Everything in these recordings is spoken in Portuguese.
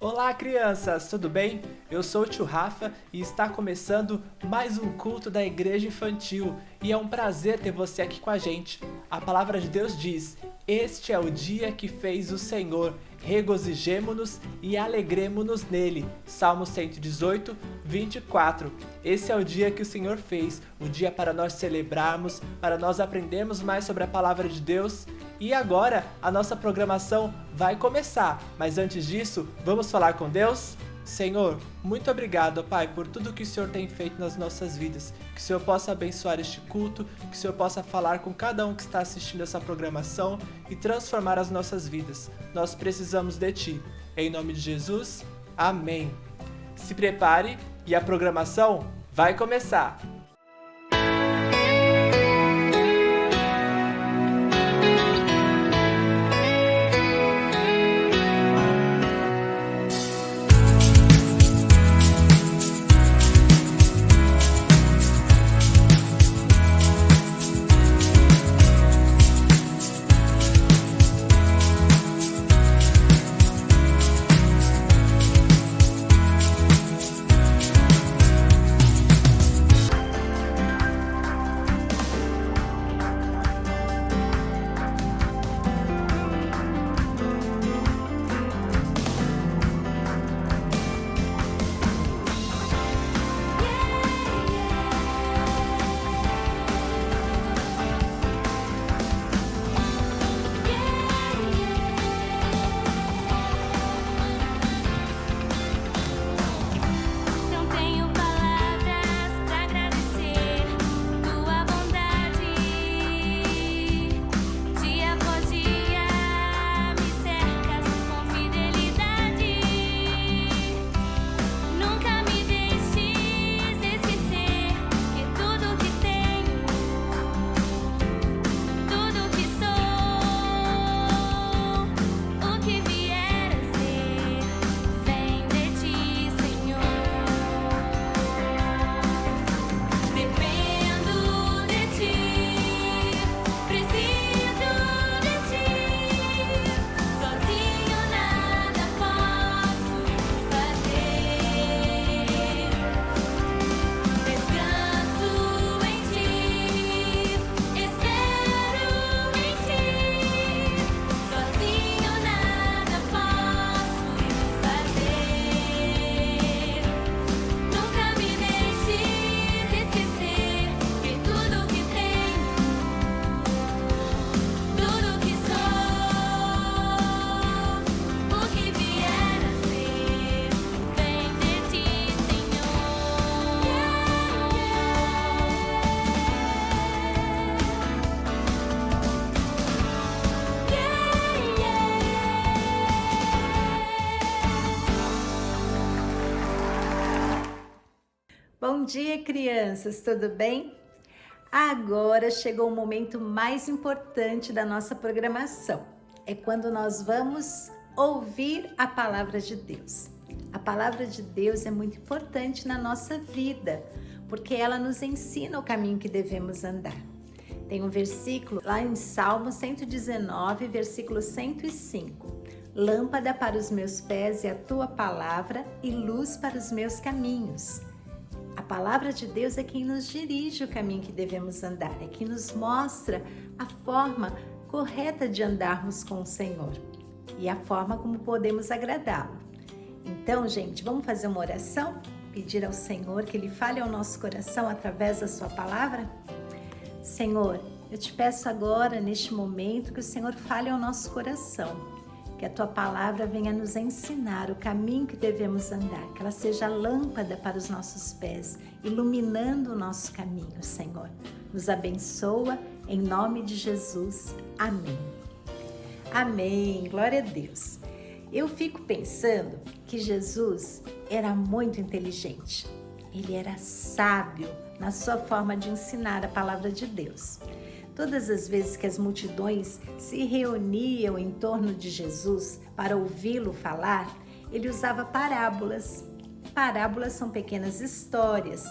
Olá, crianças, tudo bem? Eu sou o tio Rafa e está começando mais um culto da Igreja Infantil e é um prazer ter você aqui com a gente. A palavra de Deus diz: "Este é o dia que fez o Senhor, regozijemo-nos e alegremo-nos nele." Salmo 118, 24. Esse é o dia que o Senhor fez, o dia para nós celebrarmos, para nós aprendermos mais sobre a palavra de Deus. E agora a nossa programação vai começar, mas antes disso, vamos falar com Deus? Senhor, muito obrigado, Pai, por tudo que o Senhor tem feito nas nossas vidas. Que o Senhor possa abençoar este culto, que o Senhor possa falar com cada um que está assistindo essa programação e transformar as nossas vidas. Nós precisamos de Ti. Em nome de Jesus, amém. Se prepare e a programação vai começar. Bom dia, crianças, tudo bem? Agora chegou o momento mais importante da nossa programação. É quando nós vamos ouvir a palavra de Deus. A palavra de Deus é muito importante na nossa vida, porque ela nos ensina o caminho que devemos andar. Tem um versículo lá em Salmo 119, versículo 105. Lâmpada para os meus pés é a tua palavra e luz para os meus caminhos. A palavra de Deus é quem nos dirige o caminho que devemos andar, é quem nos mostra a forma correta de andarmos com o Senhor e a forma como podemos agradá-lo. Então, gente, vamos fazer uma oração? Pedir ao Senhor que Ele fale ao nosso coração através da sua palavra? Senhor, eu te peço agora, neste momento, que o Senhor fale ao nosso coração. Que a Tua palavra venha nos ensinar o caminho que devemos andar, que ela seja lâmpada para os nossos pés, iluminando o nosso caminho, Senhor. Nos abençoa, em nome de Jesus. Amém. Amém. Glória a Deus. Eu fico pensando que Jesus era muito inteligente. Ele era sábio na sua forma de ensinar a palavra de Deus. Todas as vezes que as multidões se reuniam em torno de Jesus para ouvi-lo falar, ele usava parábolas. Parábolas são pequenas histórias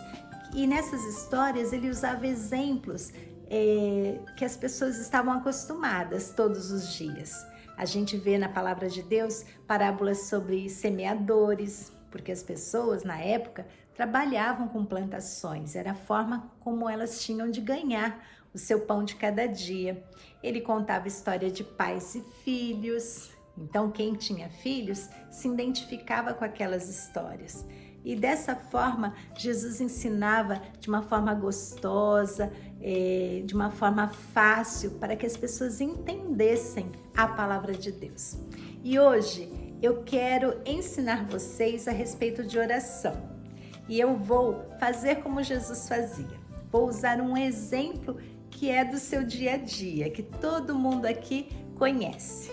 e nessas histórias ele usava exemplos que as pessoas estavam acostumadas todos os dias. A gente vê na palavra de Deus parábolas sobre semeadores, porque as pessoas na época trabalhavam com plantações, era a forma como elas tinham de ganhar o seu pão de cada dia. Ele contava história de pais e filhos, então quem tinha filhos se identificava com aquelas histórias. E dessa forma, Jesus ensinava de uma forma gostosa, de uma forma fácil, para que as pessoas entendessem a palavra de Deus. E hoje eu quero ensinar vocês a respeito de oração. E eu vou fazer como Jesus fazia. Vou usar um exemplo que é do seu dia a dia, que todo mundo aqui conhece.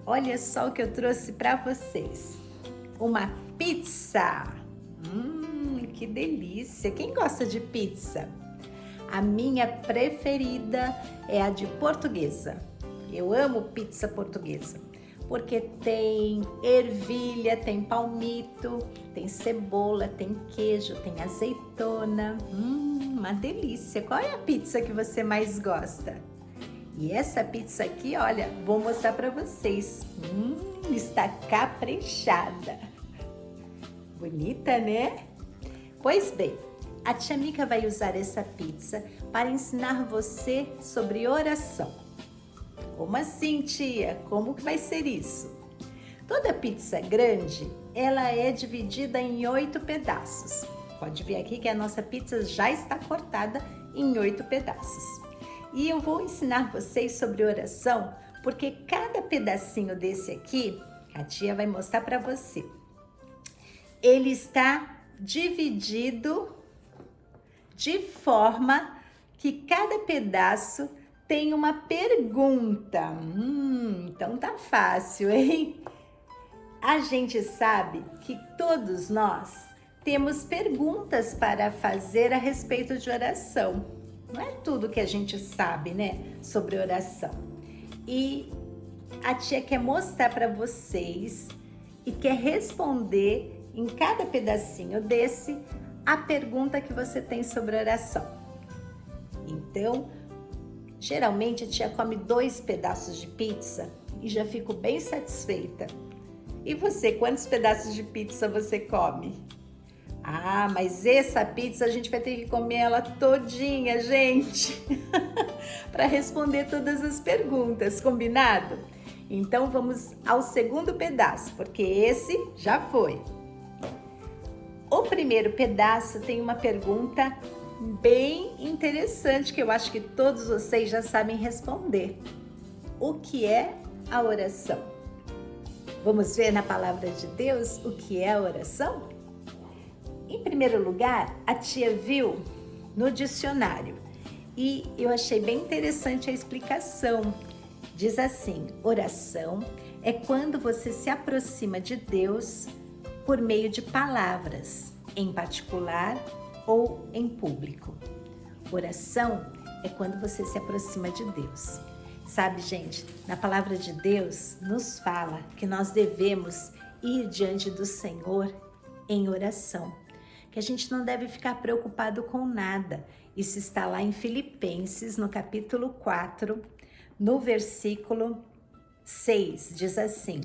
Olha só o que eu trouxe para vocês. Uma pizza. Que delícia! Quem gosta de pizza? A minha preferida é a de portuguesa. Eu amo pizza portuguesa, porque tem ervilha, tem palmito, tem cebola, tem queijo, tem azeitona. Uma delícia! Qual é a pizza que você mais gosta? E essa pizza aqui, olha, vou mostrar para vocês. Está caprichada. Bonita, né? Pois bem, a tia Mica vai usar essa pizza para ensinar você sobre oração. Como assim, tia? Como que vai ser isso? Toda pizza grande, ela é dividida em 8 pedaços. Pode ver aqui que a nossa pizza já está cortada em 8 pedaços. E eu vou ensinar vocês sobre oração, porque cada pedacinho desse aqui, a tia vai mostrar para você. Ele está dividido de forma que cada pedaço tem uma pergunta. Então tá fácil, hein? A gente sabe que todos nós temos perguntas para fazer a respeito de oração. Não é tudo que a gente sabe, né, sobre oração. E a tia quer mostrar para vocês e quer responder em cada pedacinho desse a pergunta que você tem sobre oração. Então, geralmente a tia come 2 pedaços de pizza e já fico bem satisfeita. E você, quantos pedaços de pizza você come? Ah, mas essa pizza a gente vai ter que comer ela todinha, gente, para responder todas as perguntas, combinado? Então vamos ao segundo pedaço, porque esse já foi. O primeiro pedaço tem uma pergunta bem interessante que eu acho que todos vocês já sabem responder. O que é a oração? Vamos ver na palavra de Deus o que é a oração? Em primeiro lugar, a tia viu no dicionário e eu achei bem interessante a explicação. Diz assim: oração é quando você se aproxima de Deus por meio de palavras, em particular ou em público. Oração é quando você se aproxima de Deus. Sabe, gente, na palavra de Deus nos fala que nós devemos ir diante do Senhor em oração, que a gente não deve ficar preocupado com nada. Isso está lá em Filipenses, no capítulo 4, no versículo 6, diz assim: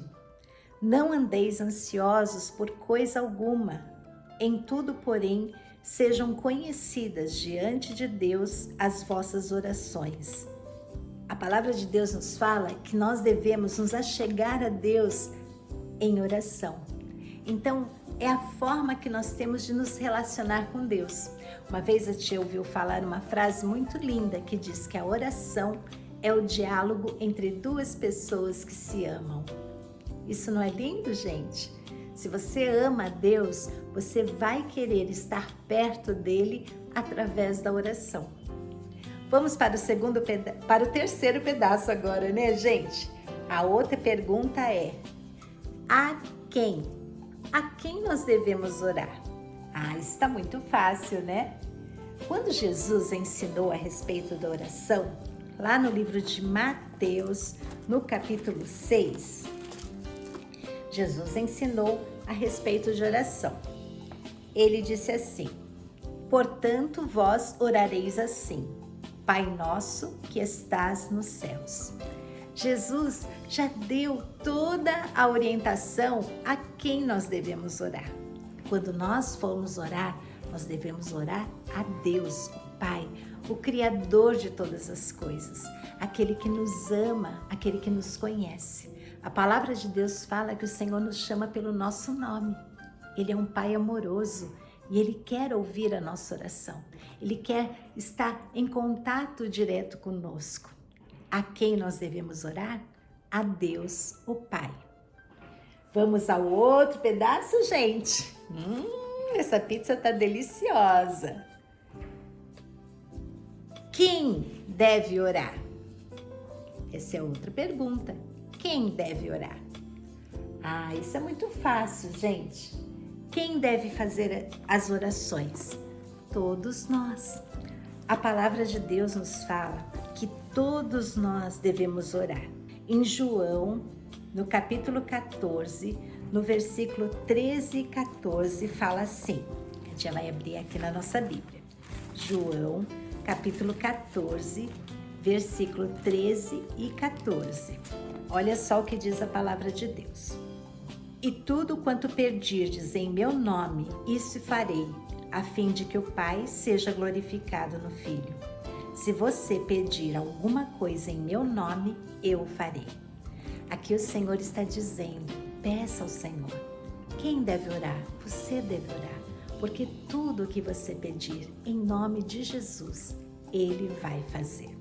não andeis ansiosos por coisa alguma, em tudo, porém, sejam conhecidas diante de Deus as vossas orações. A palavra de Deus nos fala que nós devemos nos achegar a Deus em oração. Então, é a forma que nós temos de nos relacionar com Deus. Uma vez a tia ouviu falar uma frase muito linda que diz que a oração é o diálogo entre 2 pessoas que se amam. Isso não é lindo, gente? Se você ama a Deus, você vai querer estar perto dele através da oração. Vamos para o terceiro pedaço agora, né, gente? A outra pergunta é: a quem? A quem nós devemos orar? Ah, isso está muito fácil, né? Quando Jesus ensinou a respeito da oração, lá no livro de Mateus, no capítulo 6, Jesus ensinou a respeito de oração. Ele disse assim: portanto, vós orareis assim: Pai nosso que estás nos céus, Jesus já deu toda a orientação a quem nós devemos orar. Quando nós formos orar, nós devemos orar a Deus, o Pai, o Criador de todas as coisas, aquele que nos ama, aquele que nos conhece. A palavra de Deus fala que o Senhor nos chama pelo nosso nome. Ele é um Pai amoroso e Ele quer ouvir a nossa oração. Ele quer estar em contato direto conosco. A quem nós devemos orar? A Deus, o Pai. Vamos ao outro pedaço, gente? Essa pizza tá deliciosa. Quem deve orar? Essa é outra pergunta. Quem deve orar? Isso é muito fácil, gente. Quem deve fazer as orações? Todos nós. A palavra de Deus nos fala que todos nós devemos orar. Em João, no capítulo 14, no versículo 13 e 14, fala assim. A gente vai abrir aqui na nossa Bíblia. João, capítulo 14, versículo 13 e 14. Olha só o que diz a palavra de Deus. E tudo quanto pedirdes em meu nome, isso farei, a fim de que o Pai seja glorificado no Filho. Se você pedir alguma coisa em meu nome, eu o farei. Aqui o Senhor está dizendo, peça ao Senhor. Quem deve orar? Você deve orar, porque tudo o que você pedir em nome de Jesus, Ele vai fazer.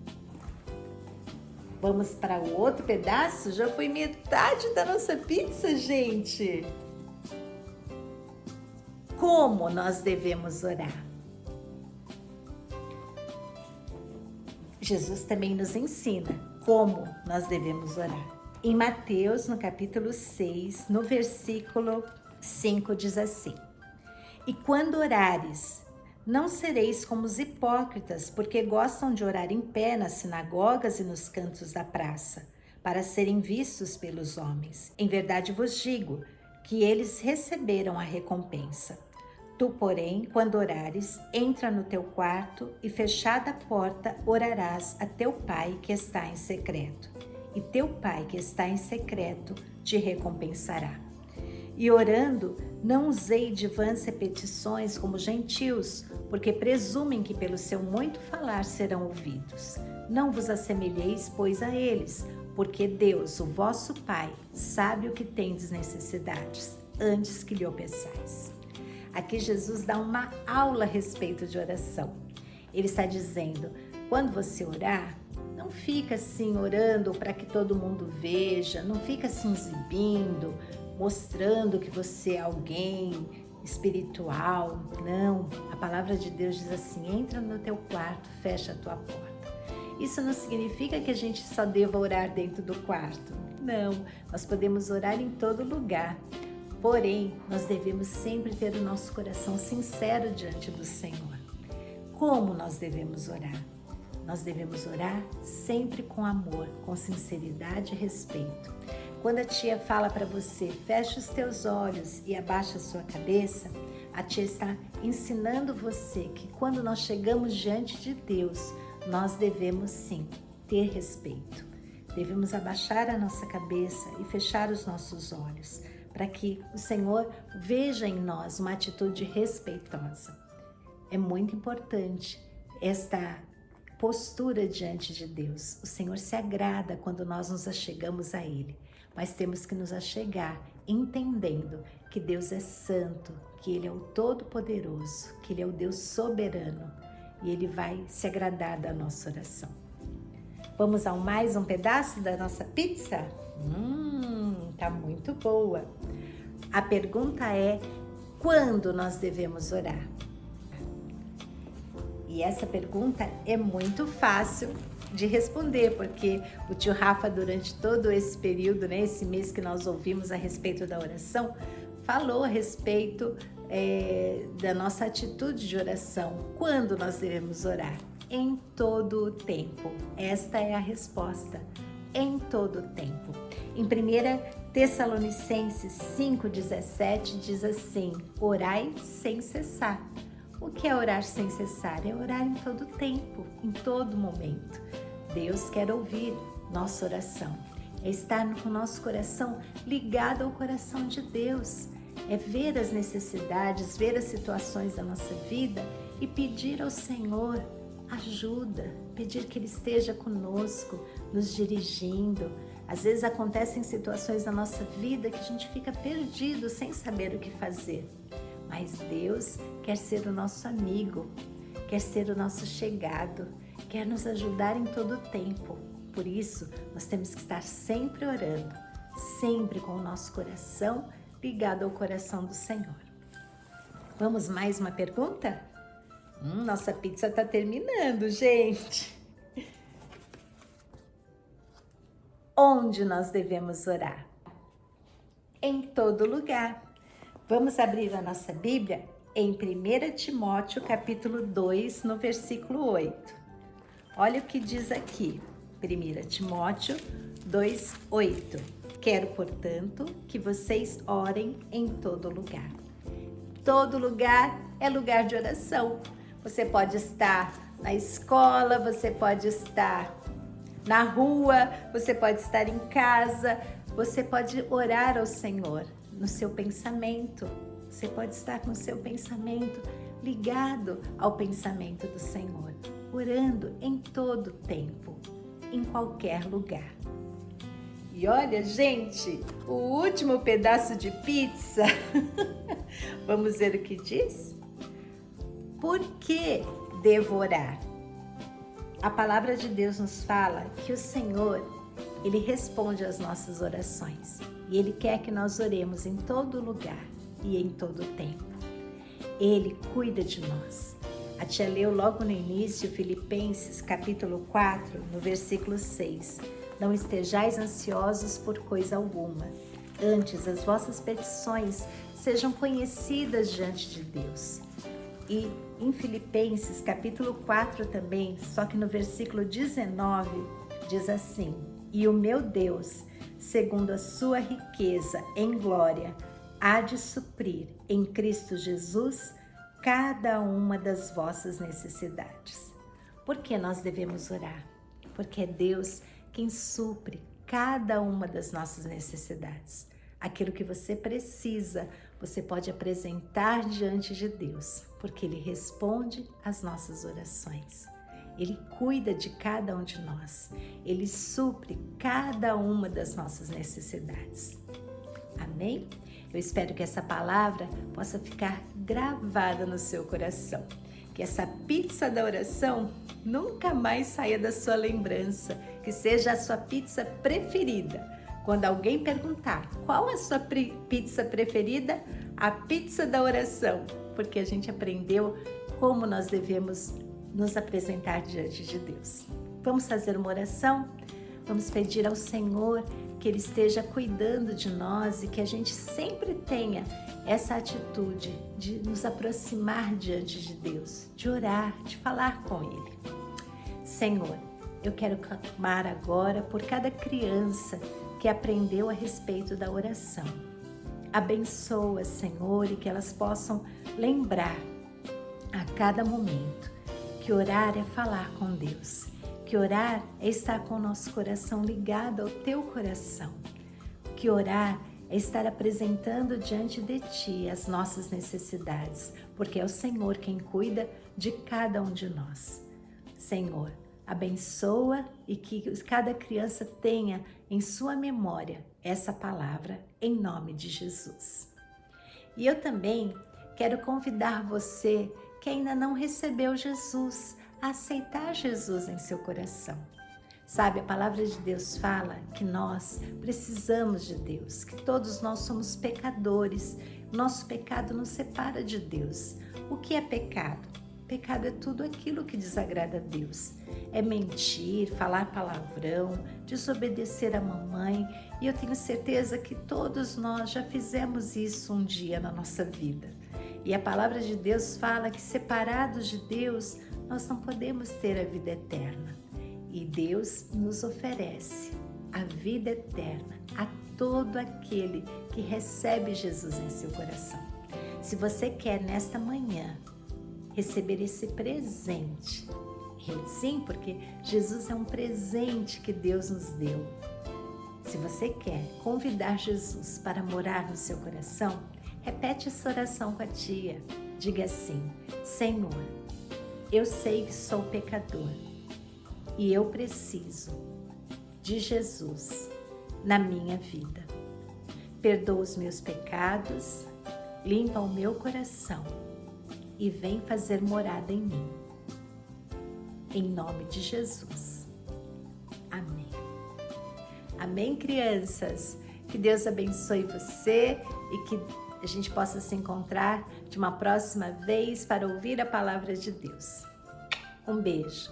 Vamos para o outro pedaço? Já foi metade da nossa pizza, gente! Como nós devemos orar? Jesus também nos ensina como nós devemos orar. Em Mateus, no capítulo 6, no versículo 5, diz assim: E quando orares, não sereis como os hipócritas, porque gostam de orar em pé nas sinagogas e nos cantos da praça, para serem vistos pelos homens. Em verdade vos digo que eles receberam a recompensa. Tu, porém, quando orares, entra no teu quarto e, fechada a porta, orarás a teu Pai que está em secreto. E teu Pai que está em secreto te recompensará. E orando, não usei de vãs repetições como gentios, porque presumem que pelo seu muito falar serão ouvidos. Não vos assemelheis, pois, a eles, porque Deus, o vosso Pai, sabe o que tendes necessidades, antes que lhe o peçais. Aqui Jesus dá uma aula a respeito de oração. Ele está dizendo, quando você orar, não fica assim orando para que todo mundo veja, não fica assim exibindo, mostrando que você é alguém espiritual. Não, a palavra de Deus diz assim, entra no teu quarto, fecha a tua porta. Isso não significa que a gente só deva orar dentro do quarto. Não, nós podemos orar em todo lugar. Porém, nós devemos sempre ter o nosso coração sincero diante do Senhor. Como nós devemos orar? Nós devemos orar sempre com amor, com sinceridade e respeito. Quando a tia fala para você, fecha os teus olhos e abaixa a sua cabeça, a tia está ensinando você que quando nós chegamos diante de Deus, nós devemos sim ter respeito. Devemos abaixar a nossa cabeça e fechar os nossos olhos, para que o Senhor veja em nós uma atitude respeitosa. É muito importante esta postura diante de Deus. O Senhor se agrada quando nós nos achegamos a Ele, mas temos que nos achegar entendendo que Deus é santo, que Ele é o Todo-Poderoso, que Ele é o Deus soberano e Ele vai se agradar da nossa oração. Vamos a mais um pedaço da nossa pizza? Tá muito boa. A pergunta é, quando nós devemos orar? E essa pergunta é muito fácil de responder, porque o tio Rafa, durante todo esse período, né, esse mês que nós ouvimos a respeito da oração, falou a respeito da nossa atitude de oração. Quando nós devemos orar? Em todo o tempo. Esta é a resposta. Em todo o tempo. Em 1 Tessalonicenses 5,17 diz assim, orai sem cessar. O que é orar sem cessar? É orar em todo tempo, em todo momento. Deus quer ouvir nossa oração. É estar com o nosso coração ligado ao coração de Deus. É ver as necessidades, ver as situações da nossa vida e pedir ao Senhor ajuda, pedir que Ele esteja conosco, nos dirigindo. Às vezes acontecem situações na nossa vida que a gente fica perdido, sem saber o que fazer. Mas Deus quer ser o nosso amigo, quer ser o nosso chegado, quer nos ajudar em todo o tempo. Por isso, nós temos que estar sempre orando, sempre com o nosso coração ligado ao coração do Senhor. Vamos mais uma pergunta? Nossa pizza está terminando, gente. Onde nós devemos orar? Em todo lugar. Vamos abrir a nossa Bíblia em 1 Timóteo capítulo 2, no versículo 8. Olha o que diz aqui, 1 Timóteo 2, 8. Quero, portanto, que vocês orem em todo lugar. Todo lugar é lugar de oração. Você pode estar na escola, você pode estar na rua, você pode estar em casa, você pode orar ao Senhor no seu pensamento. Você pode estar com o seu pensamento ligado ao pensamento do Senhor, orando em todo tempo, em qualquer lugar. E olha, gente, o último pedaço de pizza. Vamos ver o que diz? Por que devo orar? A palavra de Deus nos fala que o Senhor, Ele responde às nossas orações. E Ele quer que nós oremos em todo lugar e em todo tempo. Ele cuida de nós. A tia leu logo no início Filipenses capítulo 4, no versículo 6. Não estejais ansiosos por coisa alguma. Antes, as vossas petições sejam conhecidas diante de Deus. E em Filipenses capítulo 4 também, só que no versículo 19, diz assim: E o meu Deus, segundo a sua riqueza em glória, há de suprir em Cristo Jesus cada uma das vossas necessidades. Por que nós devemos orar? Porque é Deus quem supre cada uma das nossas necessidades. Aquilo que você precisa, você pode apresentar diante de Deus, porque Ele responde às nossas orações. Ele cuida de cada um de nós. Ele supre cada uma das nossas necessidades. Amém? Eu espero que essa palavra possa ficar gravada no seu coração. Que essa pizza da oração nunca mais saia da sua lembrança. Que seja a sua pizza preferida. Quando alguém perguntar qual é a sua pizza preferida, a pizza da oração. Porque a gente aprendeu como nós devemos nos apresentar diante de Deus. Vamos fazer uma oração? Vamos pedir ao Senhor que Ele esteja cuidando de nós e que a gente sempre tenha essa atitude de nos aproximar diante de Deus, de orar, de falar com Ele. Senhor, eu quero clamar agora por cada criança que aprendeu a respeito da oração. Abençoa, Senhor, e que elas possam lembrar a cada momento que orar é falar com Deus, que orar é estar com o nosso coração ligado ao Teu coração, que orar é estar apresentando diante de Ti as nossas necessidades, porque é o Senhor quem cuida de cada um de nós. Senhor, abençoa e que cada criança tenha em sua memória essa palavra, em nome de Jesus. E eu também quero convidar você que ainda não recebeu Jesus a aceitar Jesus em seu coração. Sabe, a palavra de Deus fala que nós precisamos de Deus, que todos nós somos pecadores. Nosso pecado nos separa de Deus. O que é pecado? Pecado é tudo aquilo que desagrada a Deus. É mentir, falar palavrão, desobedecer a mamãe. E eu tenho certeza que todos nós já fizemos isso um dia na nossa vida. E a palavra de Deus fala que separados de Deus, nós não podemos ter a vida eterna. E Deus nos oferece a vida eterna a todo aquele que recebe Jesus em seu coração. Se você quer nesta manhã receber esse presente, Sim, porque Jesus é um presente que Deus nos deu. Se você quer convidar Jesus para morar no seu coração, repete essa oração com a tia. Diga assim: Senhor, eu sei que sou pecador e eu preciso de Jesus na minha vida. Perdoa os meus pecados, limpa o meu coração e vem fazer morada em mim. Em nome de Jesus. Amém. Amém, crianças? Que Deus abençoe você e que a gente possa se encontrar de uma próxima vez para ouvir a palavra de Deus. Um beijo.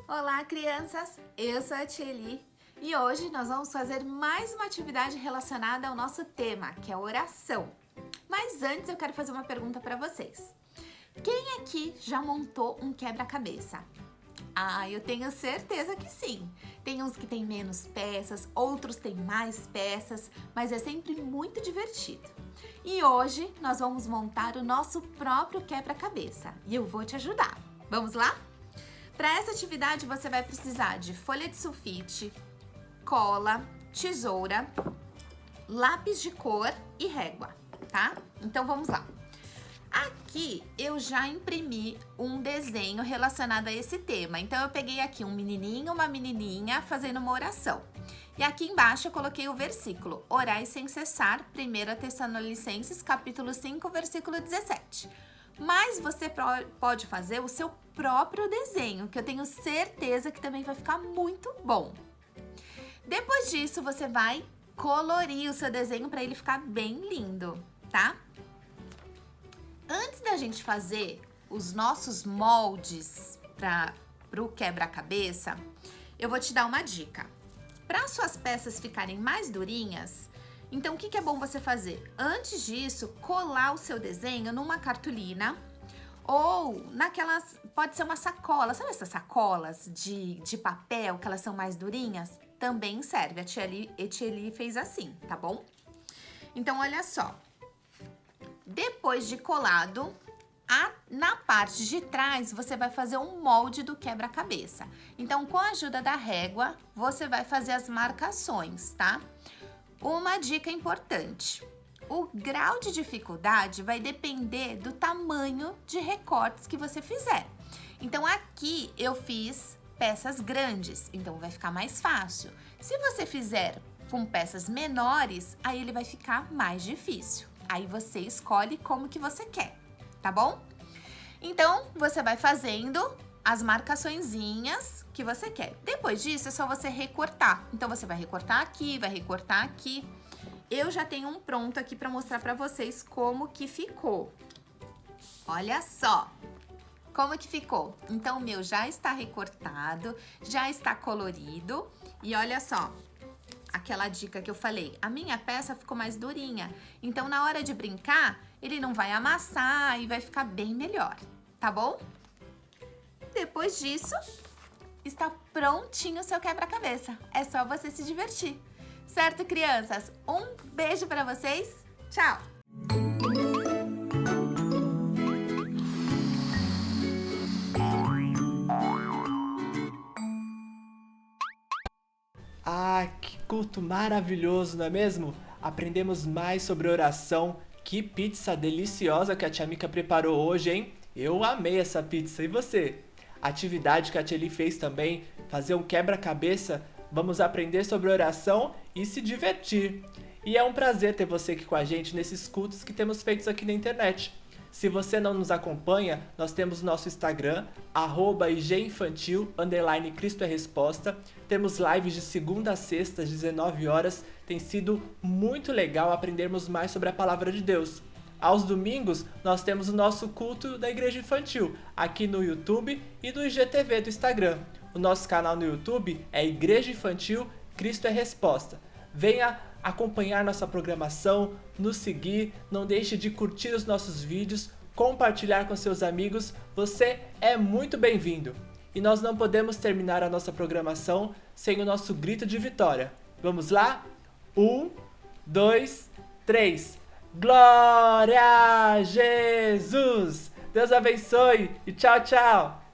Olá, crianças! Eu sou a Tia Eli e hoje nós vamos fazer mais uma atividade relacionada ao nosso tema, que é oração. Mas antes eu quero fazer uma pergunta para vocês. Quem aqui já montou um quebra-cabeça? Ah, eu tenho certeza que sim. Tem uns que tem menos peças, outros têm mais peças, mas é sempre muito divertido. E hoje nós vamos montar o nosso próprio quebra-cabeça e eu vou te ajudar. Vamos lá? Para essa atividade você vai precisar de folha de sulfite, cola, tesoura, lápis de cor e régua, tá? Então vamos lá. Aqui eu já imprimi um desenho relacionado a esse tema. Então eu peguei aqui um menininho, uma menininha fazendo uma oração. E aqui embaixo eu coloquei o versículo: Orai sem cessar, 1 Tessalonicenses, capítulo 5, versículo 17. Mas você pode fazer o seu próprio desenho, que eu tenho certeza que também vai ficar muito bom. Depois disso, você vai colorir o seu desenho para ele ficar bem lindo, tá? Antes da gente fazer os nossos moldes para o quebra-cabeça, eu vou te dar uma dica. Para suas peças ficarem mais durinhas, então o que é bom você fazer? Antes disso, colar o seu desenho numa cartolina ou naquelas, pode ser uma sacola, sabe essas sacolas de papel que elas são mais durinhas? Também serve, a Tia Eli fez assim, tá bom? Então olha só, depois de colado, na parte de trás você vai fazer um molde do quebra-cabeça. Então com a ajuda da régua, você vai fazer as marcações, tá? Uma dica importante: o grau de dificuldade vai depender do tamanho de recortes que você fizer. Então aqui eu fiz peças grandes, então vai ficar mais fácil. Se você fizer com peças menores, aí ele vai ficar mais difícil. Aí você escolhe como que você quer, tá bom? Então você vai fazendo as marcaçõezinhas que você quer. Depois disso é só você recortar. Então você vai recortar aqui, vai recortar aqui. Eu já tenho um pronto aqui para mostrar para vocês como que ficou. Olha só como que ficou. Então o meu já está recortado, já está colorido. E olha só, aquela dica que eu falei, a minha peça ficou mais durinha. Então na hora de brincar, ele não vai amassar e vai ficar bem melhor, tá bom? Depois disso, está prontinho o seu quebra-cabeça. É só você se divertir. Certo, crianças? Um beijo para vocês. Tchau! Ah, que culto maravilhoso, não é mesmo? Aprendemos mais sobre oração. Que pizza deliciosa que a tia Mica preparou hoje, hein? Eu amei essa pizza, e você? A atividade que a tia Eli fez também, fazer um quebra-cabeça, vamos aprender sobre oração e se divertir. E é um prazer ter você aqui com a gente nesses cultos que temos feitos aqui na internet. Se você não nos acompanha, nós temos nosso Instagram, @iginfantil, _Cristo é Resposta. Temos lives de segunda a sexta, às 19 horas. Tem sido muito legal aprendermos mais sobre a Palavra de Deus. Aos domingos, nós temos o nosso culto da Igreja Infantil, aqui no YouTube e no IGTV do Instagram. O nosso canal no YouTube é Igreja Infantil, Cristo é Resposta. Venha acompanhar nossa programação, nos seguir, não deixe de curtir os nossos vídeos, compartilhar com seus amigos, você é muito bem-vindo. E nós não podemos terminar a nossa programação sem o nosso grito de vitória. Vamos lá? 1, 2, 3. Glória a Jesus! Deus abençoe e tchau, tchau!